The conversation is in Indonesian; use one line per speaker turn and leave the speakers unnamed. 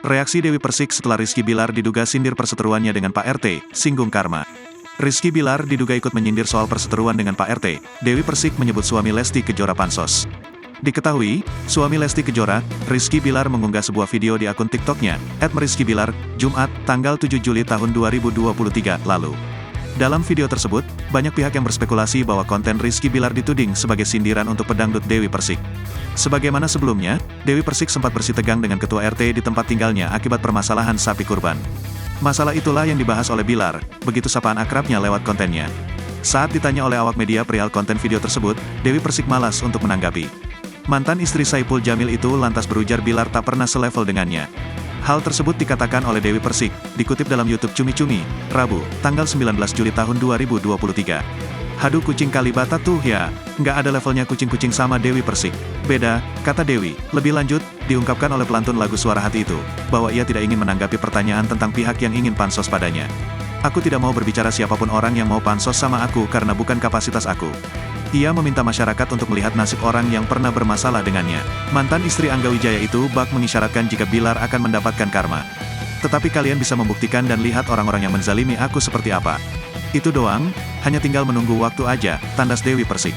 Reaksi Dewi Persik setelah Rizky Bilar diduga sindir perseteruannya dengan Pak RT, singgung karma. Rizky Bilar diduga ikut menyindir soal perseteruan dengan Pak RT. Dewi Persik menyebut suami Lesti Kejora pansos. Diketahui, suami Lesti Kejora, Rizky Bilar mengunggah sebuah video di akun TikToknya, @merizkybilar, Jumat, tanggal 7 Juli tahun 2023 lalu. Dalam video tersebut, banyak pihak yang berspekulasi bahwa konten Rizky Bilar dituding sebagai sindiran untuk pedangdut Dewi Persik. Sebagaimana sebelumnya, Dewi Persik sempat bersitegang dengan ketua RT di tempat tinggalnya akibat permasalahan sapi kurban. Masalah itulah yang dibahas oleh Bilar, begitu sapaan akrabnya lewat kontennya. Saat ditanya oleh awak media perihal konten video tersebut, Dewi Persik malas untuk menanggapi. Mantan istri Saipul Jamil itu lantas berujar Bilar tak pernah selevel dengannya. Hal tersebut dikatakan oleh Dewi Persik, dikutip dalam YouTube Cumi Cumi, Rabu, tanggal 19 Juli tahun 2023. Haduh kucing Kalibata tuh ya, nggak ada levelnya kucing-kucing sama Dewi Persik. Beda, kata Dewi. Lebih lanjut, diungkapkan oleh pelantun lagu Suara Hati itu, bahwa ia tidak ingin menanggapi pertanyaan tentang pihak yang ingin pansos padanya. Aku tidak mau berbicara siapapun orang yang mau pansos sama aku karena bukan kapasitas aku. Ia meminta masyarakat untuk melihat nasib orang yang pernah bermasalah dengannya. Mantan istri Angga Wijaya itu bak mengisyaratkan jika Bilar akan mendapatkan karma. Tetapi kalian bisa membuktikan dan lihat orang-orang yang menzalimi aku seperti apa. Itu doang, hanya tinggal menunggu waktu aja, tandas Dewi Persik.